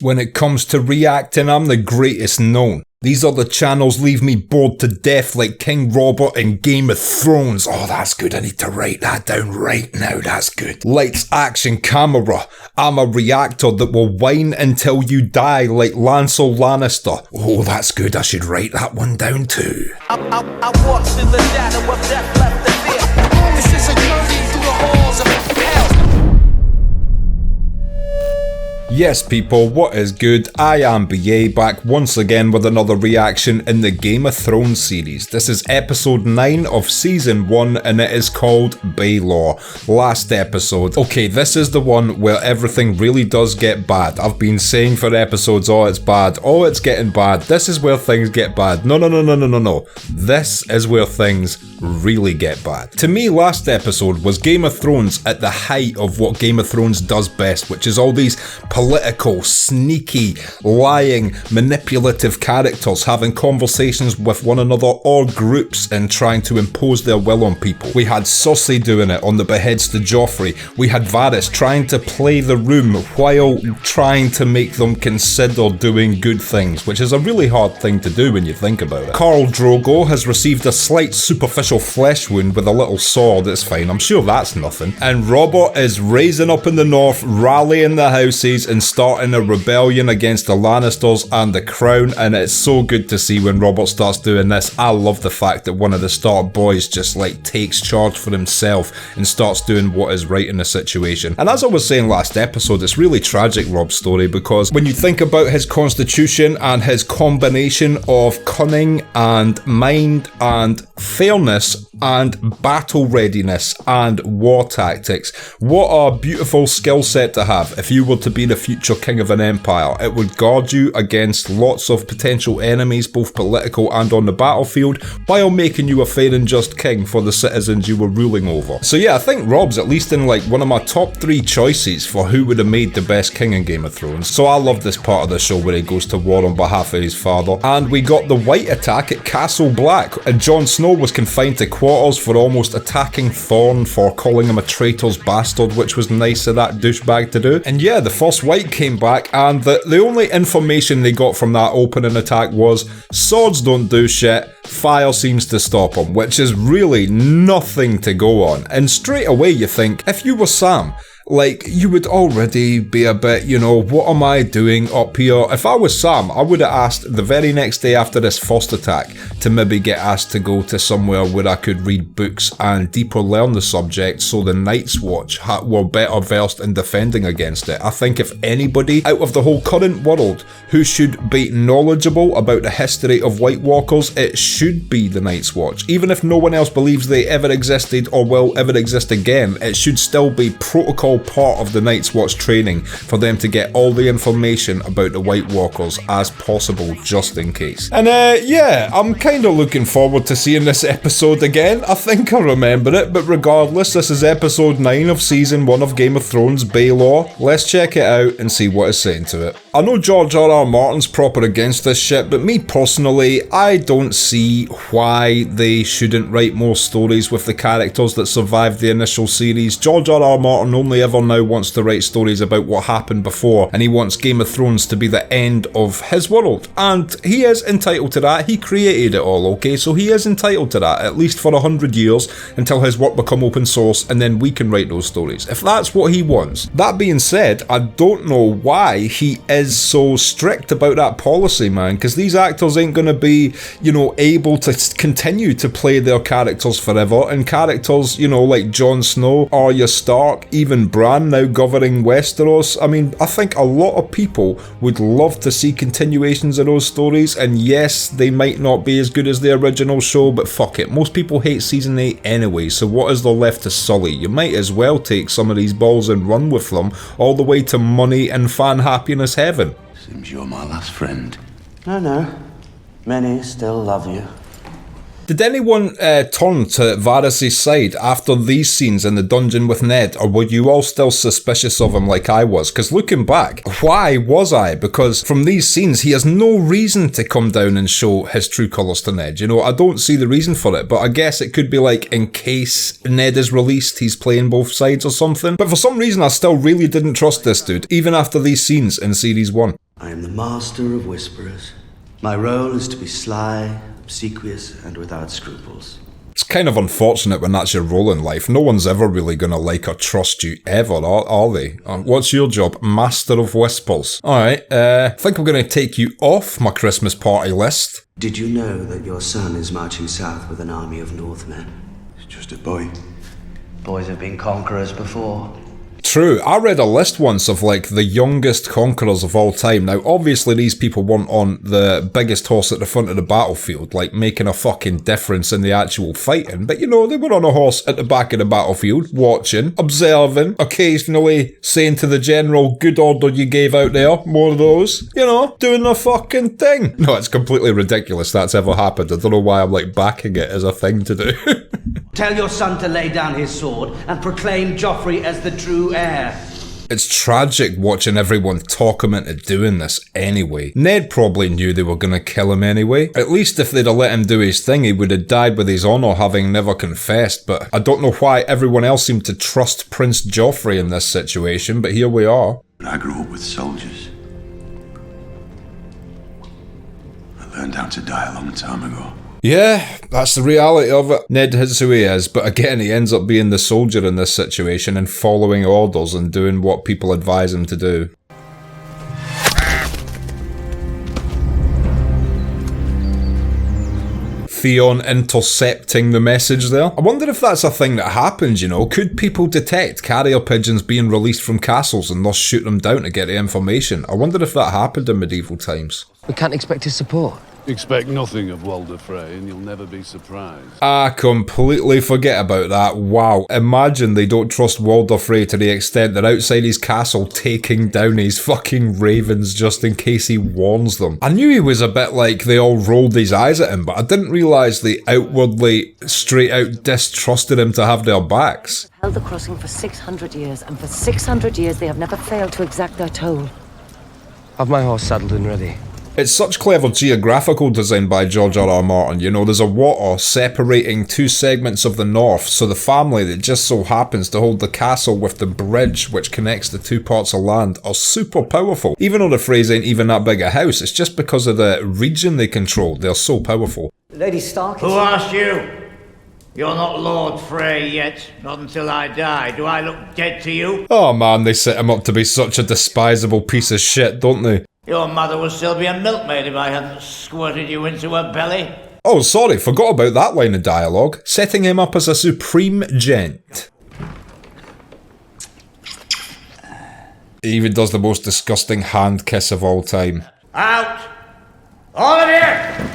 When it comes to reacting, I'm the greatest known. These other channels leave me bored to death like King Robert in Game of Thrones. Oh, that's good. I need to write that down right now. That's good. Lights, action, camera. I'm a reactor that will whine until you die like Lancel Lannister. Oh, that's good. I should write that one down too. I walked in the shadow of death, left the fear. This is a journey through the halls of hell. Yes people, what is good? I am BA, back once again with another reaction in the Game of Thrones series. This is episode 9 of season 1 and it is called Baelor. Last episode. Okay, this is the one where everything really does get bad. I've been saying for episodes, oh it's bad, oh it's getting bad, this is where things get bad. No. This is where things really get bad. To me, last episode was Game of Thrones at the height of what Game of Thrones does best, which is all these political, sneaky, lying, manipulative characters having conversations with one another or groups and trying to impose their will on people. We had Cersei doing it on the beheads to Joffrey. We had Varys trying to play the room while trying to make them consider doing good things, which is a really hard thing to do when you think about it. Khal Drogo has received a slight superficial flesh wound with a little sword. It's fine, I'm sure that's nothing. And Robert is raising up in the north, rallying the houses and starting a rebellion against the Lannisters and the Crown, and it's so good to see when Robert starts doing this. I love the fact that one of the Stark boys just like takes charge for himself and starts doing what is right in the situation. And as I was saying last episode, it's really tragic, Rob's story, because when you think about his constitution and his combination of cunning and mind and fairness and battle readiness and war tactics, what a beautiful skill set to have if you were to be the future king of an empire. It would guard you against lots of potential enemies, both political and on the battlefield, while making you a fair and just king for the citizens you were ruling over. So yeah, I think Rob's at least in like one of my top 3 choices for who would have made the best king in Game of Thrones. So I love this part of the show where he goes to war on behalf of his father. And we got the White attack at Castle Black, and Jon Snow was confined to quarters for almost attacking Thorne for calling him a traitor's bastard, which was nice of that douchebag to do. And yeah, the first White came back, and the only information they got from that opening attack was swords don't do shit, fire seems to stop them, which is really nothing to go on. And straight away you think, if you were Sam, like, you would already be a bit, you know, what am I doing up here? If I was Sam, I would have asked the very next day after this first attack to maybe get asked to go to somewhere where I could read books and deeper learn the subject so the Night's Watch were better versed in defending against it. I think if anybody out of the whole current world who should be knowledgeable about the history of White Walkers, it should be the Night's Watch. Even if no one else believes they ever existed or will ever exist again, it should still be protocol part of the Night's Watch training for them to get all the information about the White Walkers as possible, just in case. And yeah, I'm kind of looking forward to seeing this episode again. I think I remember it, but regardless, this is episode 9 of season 1 of Game of Thrones, Baelor. Let's check it out and see what is saying to it. I know George R.R. Martin's proper against this shit, but me personally, I don't see why they shouldn't write more stories with the characters that survived the initial series. George R.R. Martin only ever now wants to write stories about what happened before, and he wants Game of Thrones to be the end of his world, and he is entitled to that. He created it all, okay, so he is entitled to that, at least for 100 years, until his work become open source, and then we can write those stories, if that's what he wants. That being said, I don't know why he is so strict about that policy, man, because these actors ain't gonna be, you know, able to continue to play their characters forever, and characters, you know, like Jon Snow, Arya Stark, even Bran now governing Westeros. I mean, I think a lot of people would love to see continuations of those stories, and yes, they might not be as good as the original show, but fuck it, most people hate season 8 anyway, so what is there left to sully? You might as well take some of these balls and run with them all the way to money and fan happiness heaven. Seems you're my last friend. No. Many still love you. Did anyone turn to Varys' side after these scenes in the dungeon with Ned, or were you all still suspicious of him like I was? Because looking back, why was I? Because from these scenes, he has no reason to come down and show his true colours to Ned. You know, I don't see the reason for it, but I guess it could be like in case Ned is released, he's playing both sides or something. But for some reason, I still really didn't trust this dude, even after these scenes in Series 1. I am the master of whisperers. My role is to be sly, obsequious, and without scruples. It's kind of unfortunate when that's your role in life. No one's ever really going to like or trust you ever, are they? What's your job? Master of Whispers. Alright, I think I'm going to take you off my Christmas party list. Did you know that your son is marching south with an army of Northmen? He's just a boy. Boys have been conquerors before. True, I read a list once of like the youngest conquerors of all time. Now obviously these people weren't on the biggest horse at the front of the battlefield, like making a fucking difference in the actual fighting, but you know, they were on a horse at the back of the battlefield, watching, observing, occasionally saying to the general, good order you gave out there, more of those, you know, doing their fucking thing. No, it's completely ridiculous that's ever happened. I don't know why I'm like backing it as a thing to do. Tell your son to lay down his sword and proclaim Joffrey as the true heir. It's tragic watching everyone talk him into doing this anyway. Ned probably knew they were going to kill him anyway. At least if they'd have let him do his thing, he would have died with his honour having never confessed, but I don't know why everyone else seemed to trust Prince Joffrey in this situation, but here we are. I grew up with soldiers. I learned how to die a long time ago. Yeah, that's the reality of it. Ned is who he is, but again, he ends up being the soldier in this situation and following orders and doing what people advise him to do. Theon intercepting the message there. I wonder if that's a thing that happens, you know. Could people detect carrier pigeons being released from castles and thus shoot them down to get the information? I wonder if that happened in medieval times. We can't expect his support. Expect nothing of Walder Frey and you'll never be surprised. I completely forget about that. Wow. Imagine they don't trust Walder Frey to the extent they're outside his castle taking down his fucking ravens just in case he warns them. I knew he was a bit like they all rolled these eyes at him, but I didn't realise they outwardly straight out distrusted him to have their backs. Held the crossing for 600 years, and for 600 years they have never failed to exact their toll. Have my horse saddled and ready. It's such clever geographical design by George R.R. Martin, you know, there's a water separating two segments of the north, so the family that just so happens to hold the castle with the bridge which connects the two parts of land are super powerful. Even though the Freys ain't even that big a house, it's just because of the region they control, they're so powerful. Lady Stark is... Who asked you? You're not Lord Frey yet, not until I die. Do I look dead to you? Oh man, they set him up to be such a despisable piece of shit, don't they? Your mother would still be a milkmaid if I hadn't squirted you into her belly. Oh, sorry, forgot about that line of dialogue. Setting him up as a supreme gent. He even does the most disgusting hand kiss of all time. Out! All of you!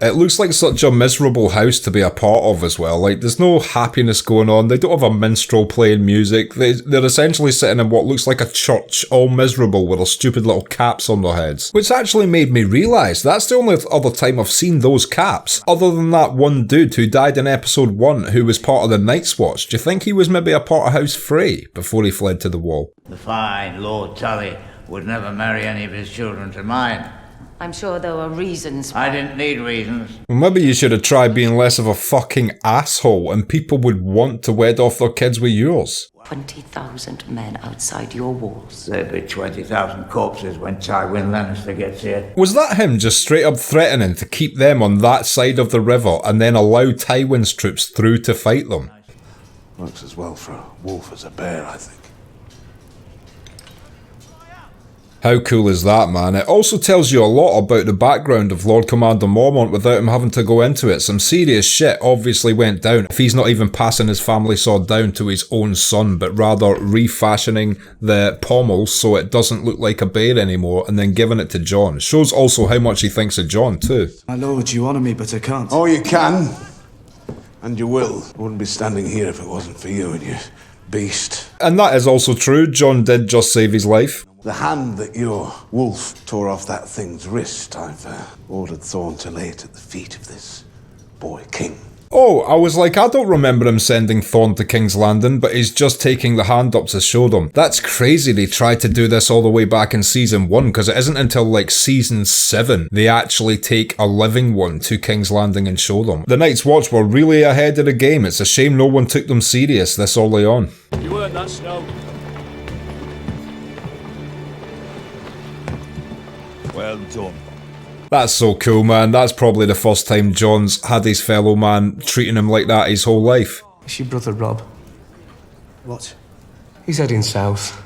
It looks like such a miserable house to be a part of as well. Like, there's no happiness going on. They don't have a minstrel playing music. They're essentially sitting in what looks like a church, all miserable with their stupid little caps on their heads. Which actually made me realise that's the only other time I've seen those caps. Other than that one dude who died in episode 1 who was part of the Night's Watch. Do you think he was maybe a part of House Frey before he fled to the wall? The fine Lord Tully would never marry any of his children to mine. I'm sure there were reasons. I didn't need reasons. Well, maybe you should have tried being less of a fucking asshole and people would want to wed off their kids with yours. 20,000 men outside your walls. There'd be 20,000 corpses when Tywin Lannister gets here. Was that him just straight up threatening to keep them on that side of the river and then allow Tywin's troops through to fight them? Works as well for a wolf as a bear, I think. How cool is that, man? It also tells you a lot about the background of Lord Commander Mormont without him having to go into it. Some serious shit obviously went down if he's not even passing his family sword down to his own son, but rather refashioning the pommel so it doesn't look like a bear anymore and then giving it to Jon. Shows also how much he thinks of Jon too. My lord, you honour me, but I can't. Oh, you can. And you will. I wouldn't be standing here if it wasn't for you and your beast. And that is also true. Jon did just save his life. The hand that your wolf tore off that thing's wrist, I've ordered Thorn to lay it at the feet of this boy king. Oh, I was like, I don't remember him sending Thorn to King's Landing, but he's just taking the hand up to show them. That's crazy they tried to do this all the way back in season 1, because it isn't until like season 7 they actually take a living one to King's Landing and show them. The Night's Watch were really ahead of the game. It's a shame no one took them serious this early on. You earned that snow. Well done. That's so cool, man. That's probably the first time John's had his fellow man treating him like that his whole life. It's your brother, Rob. What? He's heading south.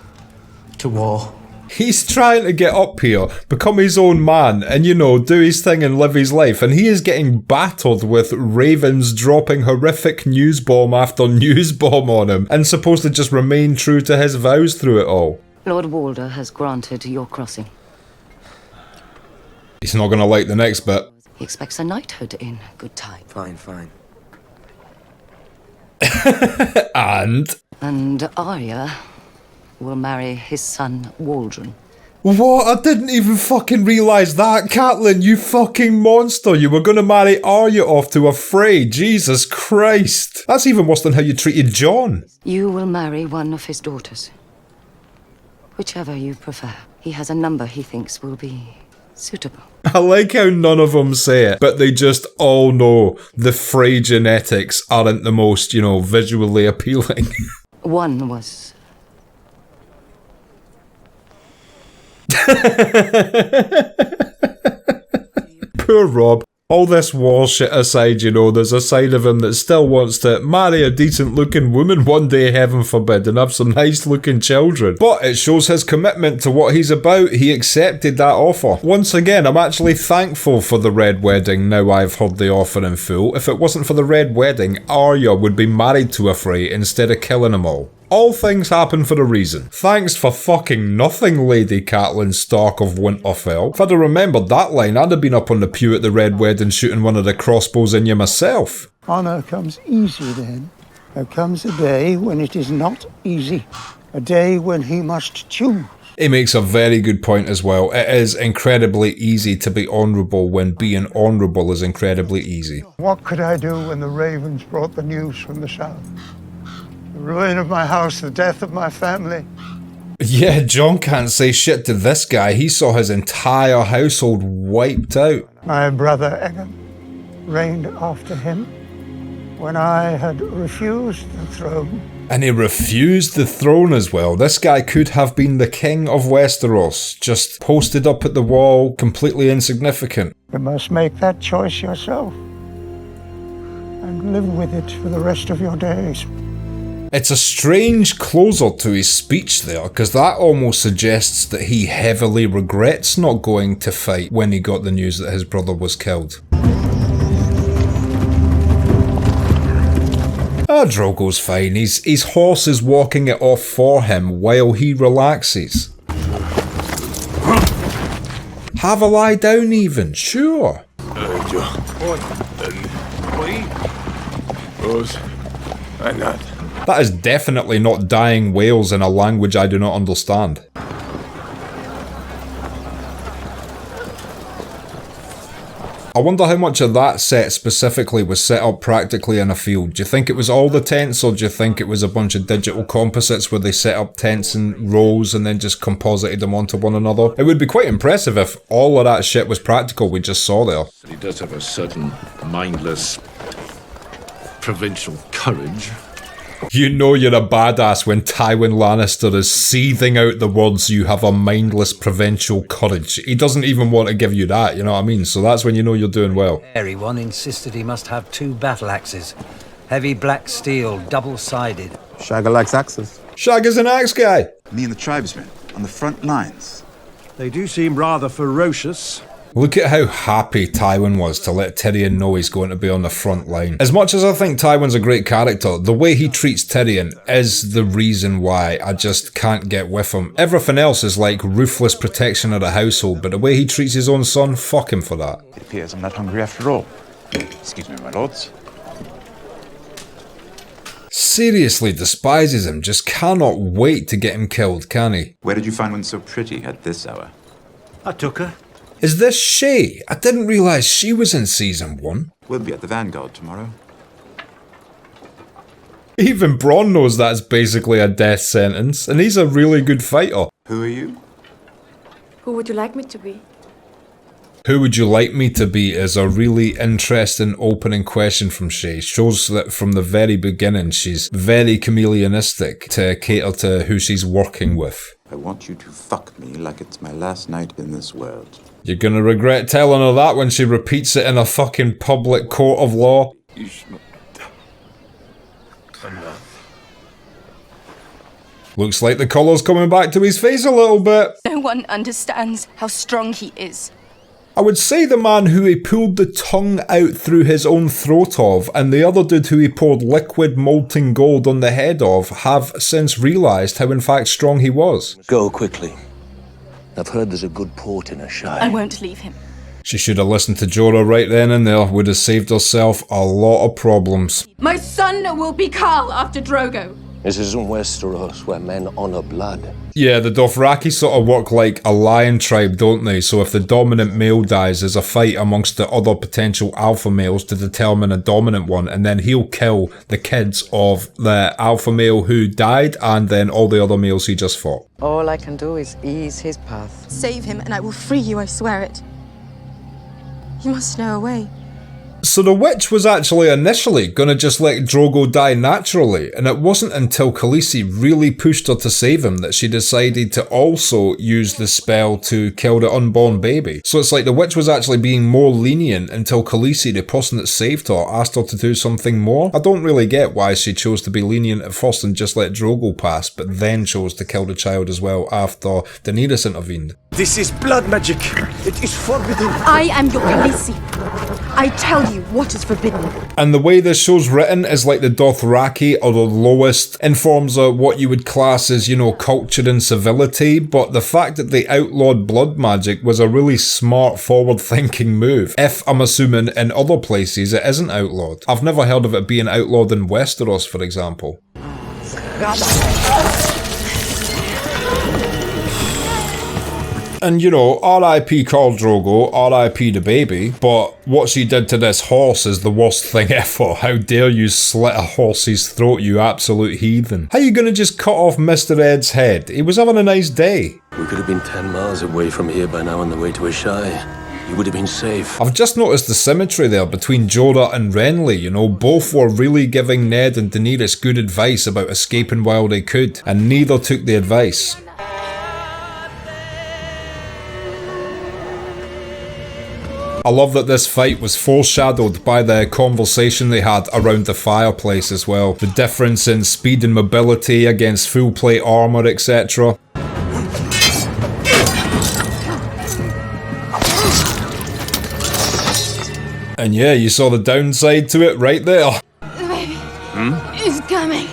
To war. He's trying to get up here, become his own man, and, you know, do his thing and live his life, and he is getting battered with ravens dropping horrific news bomb after news bomb on him, and supposed to just remain true to his vows through it all. Lord Walder has granted your crossing. He's not gonna like the next bit. He expects a knighthood in good time. Fine. And Arya will marry his son, Waldron. What? I didn't even fucking realise that, Catelyn, you fucking monster. You were gonna marry Arya off to a fray. Jesus Christ. That's even worse than how you treated Jon. You will marry one of his daughters. Whichever you prefer. He has a number he thinks will be suitable. I like how none of them say it, but they just all know the Frey genetics aren't the most, you know, visually appealing. One was... Poor Rob. All this war shit aside, you know, there's a side of him that still wants to marry a decent looking woman one day, heaven forbid, and have some nice looking children. But it shows his commitment to what he's about. He accepted that offer. Once again, I'm actually thankful for the Red Wedding now I've heard the offer in full. If it wasn't for the Red Wedding, Arya would be married to a Frey instead of killing them all. All things happen for a reason. Thanks for fucking nothing, Lady Catelyn Stark of Winterfell. If I'd have remembered that line, I'd have been up on the pew at the Red Wedding shooting one of the crossbows in you myself. Honour comes easy then. There comes a day when it is not easy. A day when he must choose. He makes a very good point as well. It is incredibly easy to be honourable when being honourable is incredibly easy. What could I do when the ravens brought the news from the south? The ruin of my house, the death of my family. Yeah, Jon can't say shit to this guy. He saw his entire household wiped out. My brother Egan reigned after him when I had refused the throne. And he refused the throne as well. This guy could have been the king of Westeros, just posted up at the wall, completely insignificant. You must make that choice yourself and live with it for the rest of your days. It's a strange closer to his speech there, because that almost suggests that he heavily regrets not going to fight when he got the news that his brother was killed. Drogo's fine. His horse is walking it off for him while he relaxes. Have a lie down even, sure. That is definitely not dying whales in a language I do not understand. I wonder how much of that set specifically was set up practically in a field. Do you think it was all the tents, or do you think it was a bunch of digital composites where they set up tents in rows and then just composited them onto one another? It would be quite impressive if all of that shit was practical we just saw there. He does have a certain mindless, provincial courage. You know you're a badass when Tywin Lannister is seething out the words, "You have a mindless provincial courage." He doesn't even want to give you that, you know what I mean? So that's when you know you're doing well. Hairy one insisted he must have 2 battle axes. Heavy black steel, double-sided. Shagger likes axes. Shagger's an axe guy. Me and the tribesmen on the front lines. They do seem rather ferocious. Look at how happy Tywin was to let Tyrion know he's going to be on the front line. As much as I think Tywin's a great character, the way he treats Tyrion is the reason why I just can't get with him. Everything else is like ruthless protection of the household, but the way he treats his own son, fuck him for that. It appears I'm not hungry after all. Excuse me, my lords. Seriously despises him, just cannot wait to get him killed, can he? Where did you find one so pretty at this hour? I took her. Is this Shay? I didn't realise she was in season 1. We'll be at the Vanguard tomorrow. Even Bronn knows that's basically a death sentence, and he's a really good fighter. Who are you? Who would you like me to be? Who would you like me to be is a really interesting opening question from Shay. Shows that from the very beginning she's very chameleonistic to cater to who she's working with. I want you to fuck me like it's my last night in this world. You're gonna regret telling her that when she repeats it in a fucking public court of law. Looks like the colour's coming back to his face a little bit. No one understands how strong he is. I would say the man who he pulled the tongue out through his own throat of, and the other dude who he poured liquid molten gold on the head of, have since realised how in fact strong he was. Go quickly. I've heard there's a good port in Ashai. I won't leave him. She should have listened to Jorah right then and there, would have saved herself a lot of problems. My son will be Carl after Drogo. This isn't Westeros where men honour blood. Yeah, the Dothraki sort of work like a lion tribe, don't they? So if the dominant male dies, there's a fight amongst the other potential alpha males to determine a dominant one, and then he'll kill the kids of the alpha male who died, and then all the other males he just fought. All I can do is ease his path. Save him and I will free you, I swear it. You must know a way. So the witch was actually initially gonna just let Drogo die naturally, and it wasn't until Khaleesi really pushed her to save him that she decided to also use the spell to kill the unborn baby. So it's like the witch was actually being more lenient until Khaleesi, the person that saved her, asked her to do something more. I don't really get why she chose to be lenient at first and just let Drogo pass, but then chose to kill the child as well after Daenerys intervened. This is blood magic. It is forbidden. I am your Khaleesi. I tell you what is forbidden. And the way this show's written is like the Dothraki are the lowest in forms of what you would class as, you know, culture and civility, but the fact that they outlawed blood magic was a really smart, forward-thinking move. If, I'm assuming, in other places it isn't outlawed. I've never heard of it being outlawed in Westeros, for example. And you know, R.I.P. Khal Drogo, R.I.P. the baby, but what she did to this horse is the worst thing ever. How dare you slit a horse's throat, you absolute heathen. How you gonna just cut off Mr. Ed's head? He was having a nice day. We could have been 10 miles away from here by now on the way to Ashai. You would have been safe. I've just noticed the symmetry there between Jorah and Renly, you know, both were really giving Ned and Daenerys good advice about escaping while they could, and neither took the advice. I love that this fight was foreshadowed by the conversation they had around the fireplace as well. The difference in speed and mobility against full plate armour, etc. And yeah, you saw the downside to it right there. The baby is coming.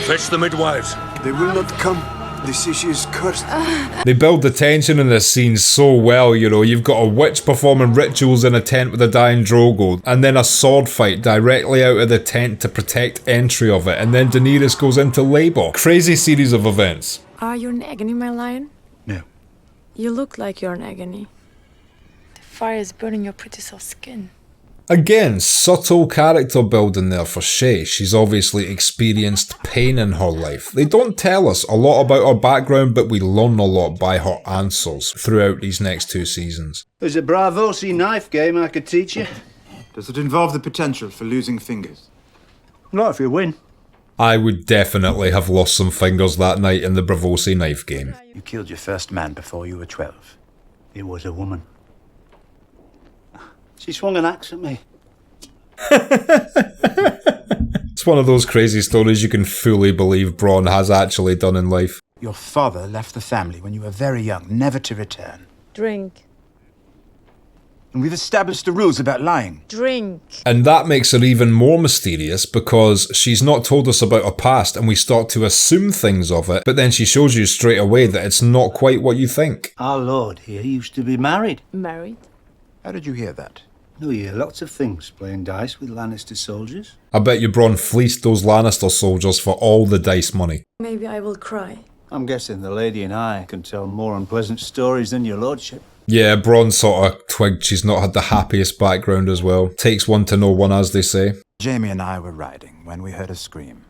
Fetch the midwives. They will not come. This issue is cursed. They build the tension in this scene so well, you know. You've got a witch performing rituals in a tent with a dying Drogo, and then a sword fight directly out of the tent to protect entry of it, and then Daenerys goes into labour. Crazy series of events. Are you in agony, my lion? No. You look like you're in agony. The fire is burning your pretty soft skin. Again, subtle character building there for Shae. She's obviously experienced pain in her life. They don't tell us a lot about her background, but we learn a lot by her answers throughout these next 2 seasons. There's a Bravosi knife game I could teach you. Does it involve the potential for losing fingers? Not if you win. I would definitely have lost some fingers that night in the Bravosi knife game. You killed your first man before you were 12. It was a woman. She swung an axe at me. It's one of those crazy stories you can fully believe Bronn has actually done in life. Your father left the family when you were very young, never to return. Drink. And we've established the rules about lying. Drink. And that makes her even more mysterious because she's not told us about her past and we start to assume things of it, but then she shows you straight away that it's not quite what you think. Our lord here used to be married. Married? How did you hear that? No, you hear lots of things, playing dice with Lannister soldiers. I bet you Bronn fleeced those Lannister soldiers for all the dice money. Maybe I will cry. I'm guessing the lady and I can tell more unpleasant stories than your lordship. Yeah, Bronn sort of twigged she's not had the happiest background as well. Takes one to know one, as they say. Jamie and I were riding when we heard a scream.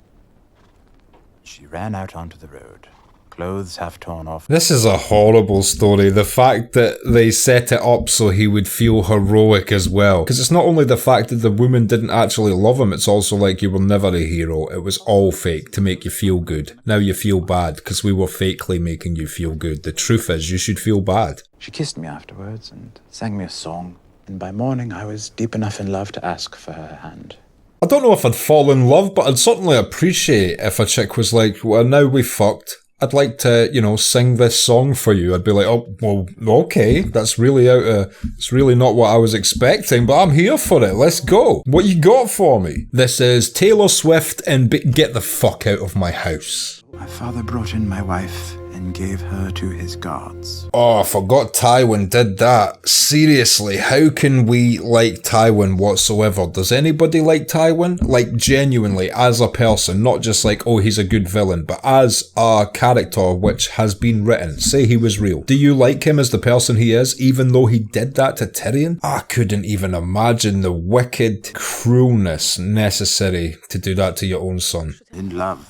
She ran out onto the road, clothes half torn off. This is a horrible story. The fact that they set it up so he would feel heroic as well. Because it's not only the fact that the woman didn't actually love him, it's also like you were never a hero. It was all fake to make you feel good. Now you feel bad because we were fakely making you feel good. The truth is, you should feel bad. She kissed me afterwards and sang me a song. And by morning I was deep enough in love to ask for her hand. I don't know if I'd fall in love, but I'd certainly appreciate if a chick was like, well, now we fucked. I'd like to, you know, sing this song for you. I'd be like, oh, well, okay, that's really it's really not what I was expecting, but I'm here for it. Let's go. What you got for me? This is Taylor Swift and Get the Fuck Out of My House. My father brought in my wife and gave her to his guards. Oh, I forgot Tywin did that. Seriously, how can we like Tywin whatsoever? Does anybody like Tywin? Like, genuinely, as a person, not just like, oh, he's a good villain, but as a character which has been written. Say he was real. Do you like him as the person he is, even though he did that to Tyrion? I couldn't even imagine the wicked cruelness necessary to do that to your own son. In love.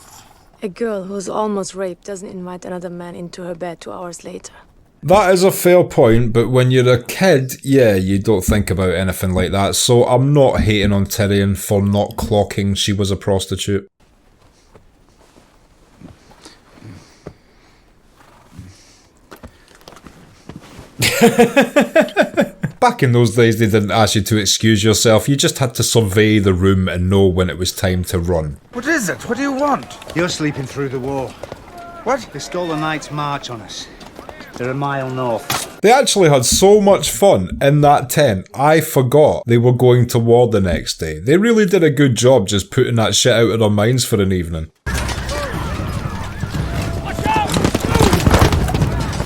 A girl who's almost raped doesn't invite another man into her bed 2 hours later. That is a fair point, but when you're a kid, yeah, you don't think about anything like that, so I'm not hating on Tyrion for not clocking she was a prostitute. Back in those days, they didn't ask you to excuse yourself, you just had to survey the room and know when it was time to run. What is it? What do you want? You're sleeping through the war. What? They stole the Knights' March on us. They're a mile north. They actually had so much fun in that tent, I forgot they were going to war the next day. They really did a good job just putting that shit out of their minds for an evening.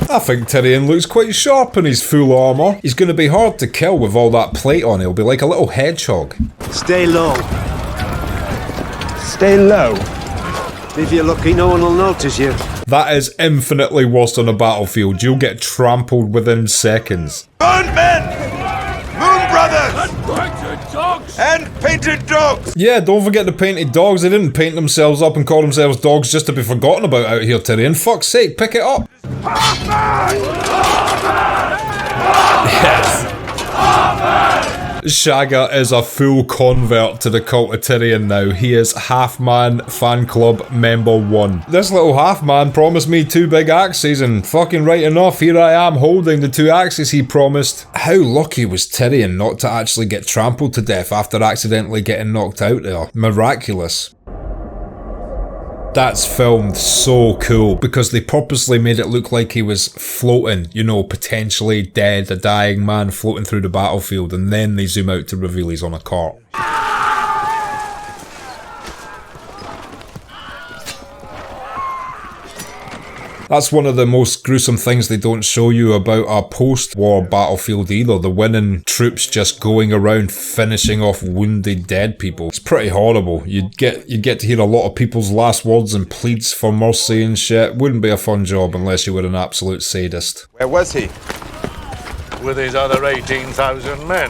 I think Tyrion looks quite sharp in his full armour. He's going to be hard to kill with all that plate on. He'll be like a little hedgehog. Stay low. Stay low. If you're lucky, no one will notice you. That is infinitely worse on a battlefield. You'll get trampled within seconds. Burned men! Moon Brothers! And painted dogs! And painted dogs! Yeah, don't forget the painted dogs. They didn't paint themselves up and call themselves dogs just to be forgotten about out here, Tyrion. Fuck's sake, pick it up. Yes. Shagga is a full convert to the cult of Tyrion now. He is Half-Man Fan Club member 1. This little half-man promised me 2 big axes, and fucking right enough, here I am holding the 2 axes he promised. How lucky was Tyrion not to actually get trampled to death after accidentally getting knocked out there? Miraculous. That's filmed so cool because they purposely made it look like he was floating, you know, potentially dead, a dying man floating through the battlefield, and then they zoom out to reveal he's on a cart. That's one of the most gruesome things they don't show you about a post-war battlefield either. The winning troops just going around finishing off wounded dead people. It's pretty horrible. You'd get to hear a lot of people's last words and pleads for mercy and shit. Wouldn't be a fun job unless you were an absolute sadist. Where was he? With his other 18,000 men.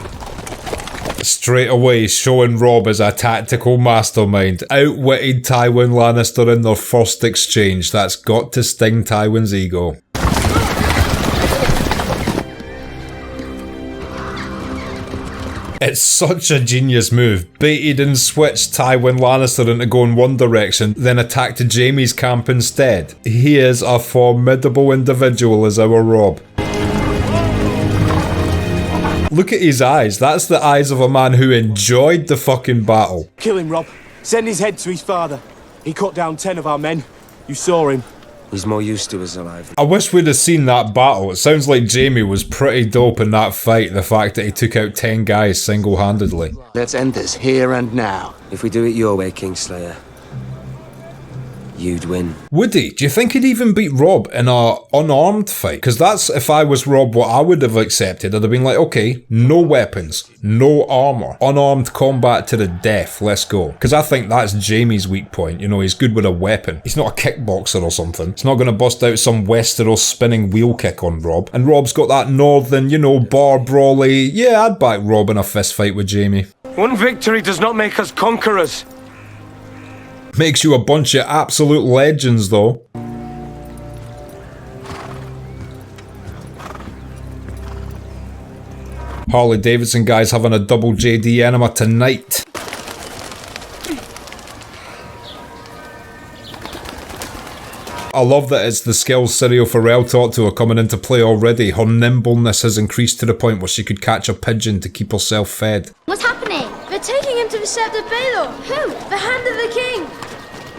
Straight away showing Robb as a tactical mastermind. Outwitted Tywin Lannister in their first exchange. That's got to sting Tywin's ego. It's such a genius move. Baited and switched Tywin Lannister into going one direction, then attacked Jaime's camp instead. He is a formidable individual as our Robb. Look at his eyes. That's the eyes of a man who enjoyed the fucking battle. Kill him, Robb. Send his head to his father. He cut down 10 of our men. You saw him. He's more used to us alive. I wish we'd have seen that battle. It sounds like Jaime was pretty dope in that fight. The fact that he took out 10 guys single-handedly. Let's end this here and now. If we do it your way, Kingslayer, you'd win. Would he? Do you think he'd even beat Robb in a unarmed fight? Because that's, if I was Robb, what I would have accepted. I'd have been like, okay, no weapons, no armour, unarmed combat to the death, let's go. Because I think that's Jaime's weak point. You know, he's good with a weapon. He's not a kickboxer or something. He's not going to bust out some Westeros spinning wheel kick on Robb. And Robb's got that northern, you know, bar brawly. Yeah, I'd back Robb in a fist fight with Jaime. One victory does not make us conquerors. Makes you a bunch of absolute legends, though. Harley Davidson guys having a double JD enema tonight. I love that it's the skills Cyril Farrell taught to her coming into play already. Her nimbleness has increased to the point where she could catch a pigeon to keep herself fed. What's happening? They're taking him to the Sept of Baelor. Who? The Hand of the King.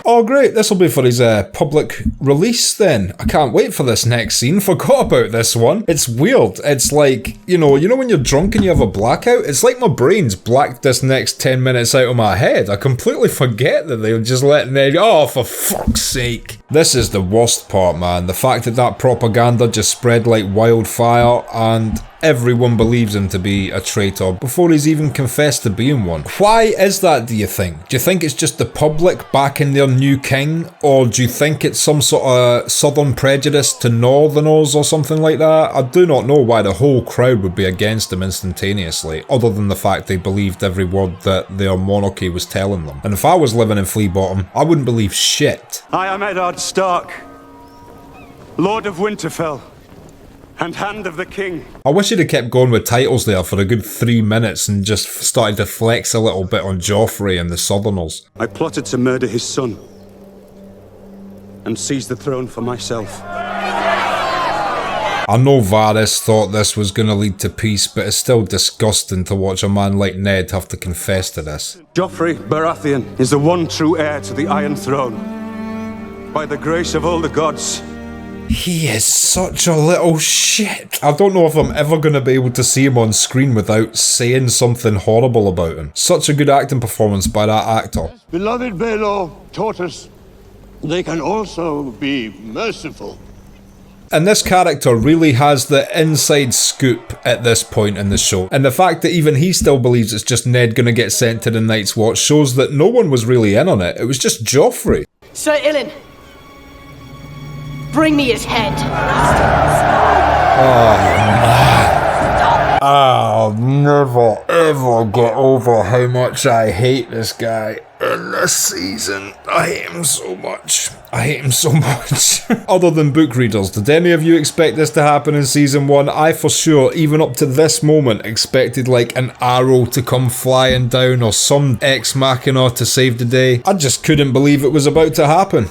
Oh great, this will be for his public release then. I can't wait for this next scene. Forgot about this one. It's weird. It's like, you know when you're drunk and you have a blackout? It's like my brain's blacked this next 10 minutes out of my head. I completely forget that they were just letting Ned, oh for fuck's sake. This is the worst part, man. The fact that that propaganda just spread like wildfire and everyone believes him to be a traitor before he's even confessed to being one. Why is that, do you think? Do you think it's just the public backing their new king? Or do you think it's some sort of southern prejudice to northerners or something like that? I do not know why the whole crowd would be against him instantaneously, other than the fact they believed every word that their monarchy was telling them. And if I was living in Flea Bottom, I wouldn't believe shit. I am Eddard Stark, Lord of Winterfell, and Hand of the King. I wish he'd have kept going with titles there for a good 3 minutes and just started to flex a little bit on Joffrey and the Southerners. I plotted to murder his son and seize the throne for myself. I know Varys thought this was going to lead to peace, but it's still disgusting to watch a man like Ned have to confess to this. Joffrey Baratheon is the one true heir to the Iron Throne. By the grace of all the gods. He is such a little shit. I don't know if I'm ever going to be able to see him on screen without saying something horrible about him. Such a good acting performance by that actor. Beloved Baelor taught us they can also be merciful. And this character really has the inside scoop at this point in the show. And the fact that even he still believes it's just Ned gonna get sent to the Night's Watch shows that no one was really in on it. It was just Joffrey. Sir Ilyn, bring me his head. Oh man. I'll never ever get over how much I hate this guy in this season. I hate him so much. I hate him so much. Other than book readers, did any of you expect this to happen in season 1? I for sure, even up to this moment, expected like an arrow to come flying down or some ex machina to save the day. I just couldn't believe it was about to happen.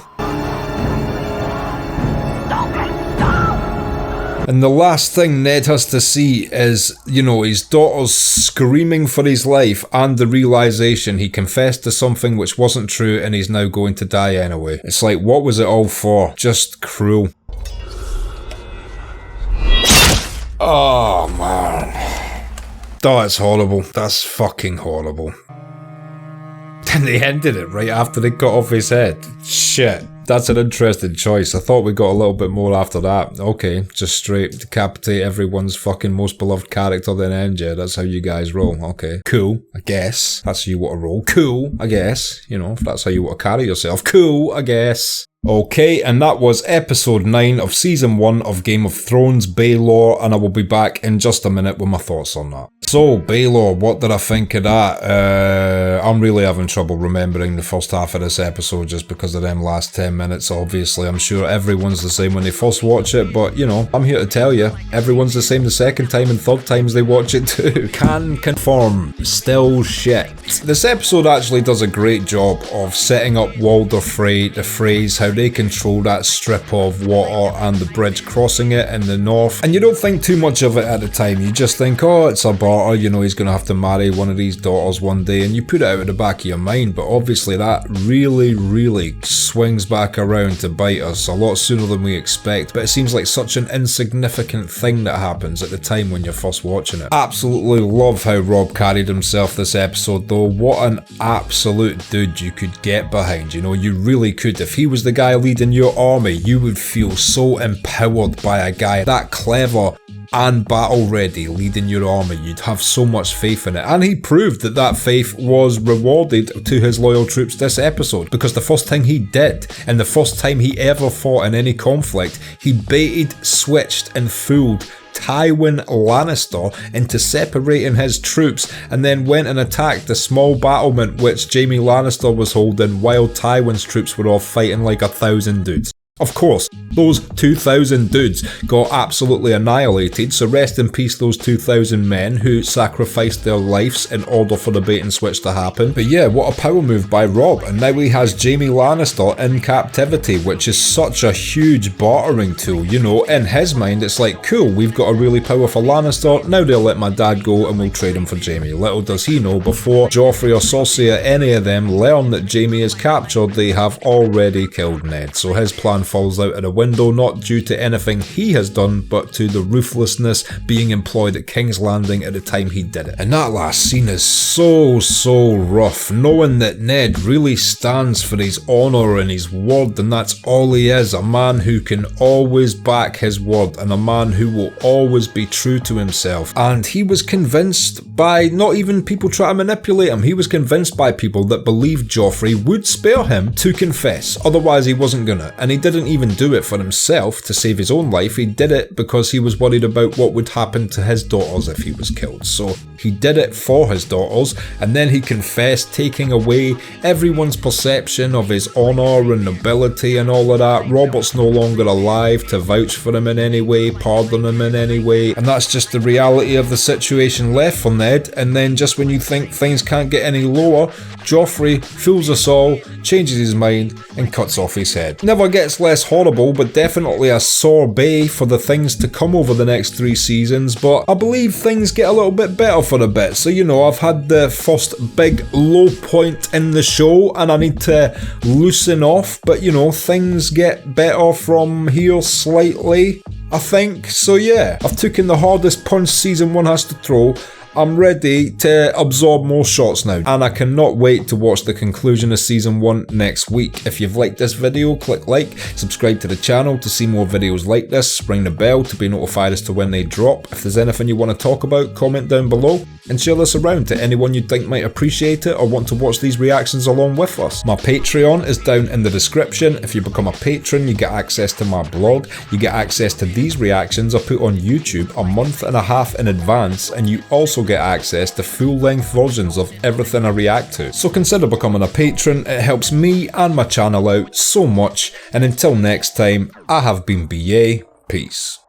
And the last thing Ned has to see is, his daughter's screaming for his life and the realisation he confessed to something which wasn't true and he's now going to die anyway. It's like, what was it all for? Just cruel. Oh, man. Oh, it's horrible. That's fucking horrible. And they ended it right after they cut off his head. Shit. That's an interesting choice. I thought we got a little bit more after that. Okay, just straight decapitate everyone's fucking most beloved character, then end you. That's how you guys roll. Okay, cool, I guess. That's how you want to roll. Cool, I guess. If that's how you want to carry yourself. Cool, I guess. Okay, and that was episode 9 of season 1 of Game of Thrones, Baelor, and I will be back in just a minute with my thoughts on that. So, Baelor, what did I think of that? I'm really having trouble remembering the first half of this episode just because of them last 10 minutes, obviously. I'm sure everyone's the same when they first watch it, but, I'm here to tell you, everyone's the same the second time and third times they watch it too. Can confirm, still shit. This episode actually does a great job of setting up Walder Frey, the Freys, how they control that strip of water and the bridge crossing it in the north. And you don't think too much of it at the time, you just think, oh, it's a barter, he's going to have to marry one of these daughters one day, and you put it out of the back of your mind, but obviously that really swings back around to bite us a lot sooner than we expect, but it seems like such an insignificant thing that happens at the time when you're first watching it. Absolutely love how Robb carried himself this episode though. What an absolute dude you could get behind, you really could. If he was the guy leading your army, you would feel so empowered by a guy that clever and battle ready leading your army. You'd have so much faith in it, and he proved that that faith was rewarded to his loyal troops this episode, because the first thing he did and the first time he ever fought in any conflict, he baited, switched and fooled Tywin Lannister into separating his troops, and then went and attacked the small battlement which Jaime Lannister was holding while Tywin's troops were all fighting like 1,000 dudes. Of course, those 2,000 dudes got absolutely annihilated, so rest in peace those 2,000 men who sacrificed their lives in order for the bait and switch to happen. But yeah, what a power move by Robb, and now he has Jaime Lannister in captivity, which is such a huge bartering tool, you know. In his mind it's like, cool, we've got a really powerful Lannister, now they'll let my dad go and we'll trade him for Jaime. Little does he know, before Joffrey or Cersei or any of them learn that Jaime is captured, they have already killed Ned, so his plan falls out of the window, not due to anything he has done, but to the ruthlessness being employed at King's Landing at the time he did it. And that last scene is so rough, knowing that Ned really stands for his honour and his word, and that's all he is, a man who can always back his word, and a man who will always be true to himself. And he was convinced by not even people trying to manipulate him, he was convinced by people that believed Joffrey would spare him to confess, otherwise he wasn't gonna. And he didn't even do it for himself to save his own life, he did it because he was worried about what would happen to his daughters if he was killed. So he did it for his daughters, and then he confessed, taking away everyone's perception of his honour and nobility and all of that. Robert's no longer alive to vouch for him in any way, pardon him in any way, and that's just the reality of the situation left for Ned. And then just when you think things can't get any lower, Joffrey fools us all, changes his mind and cuts off his head. Never gets less horrible, but definitely a sore bay for the things to come over the next 3 seasons, but I believe things get a little bit better for a bit. So you know, I've had the first big low point in the show and I need to loosen off, but you know, things get better from here slightly, I think. So yeah, I've taken the hardest punch season 1 has to throw. I'm ready to absorb more shots now, and I cannot wait to watch the conclusion of season 1 next week. If you've liked this video, click like, subscribe to the channel to see more videos like this, ring the bell to be notified as to when they drop. If there's anything you want to talk about, comment down below, and share this around to anyone you think might appreciate it or want to watch these reactions along with us. My Patreon is down in the description. If you become a patron, you get access to my blog, you get access to these reactions I put on YouTube a month and a half in advance, and you also get access to full-length versions of everything I react to. So consider becoming a patron, it helps me and my channel out so much, and until next time, I have been BA, peace.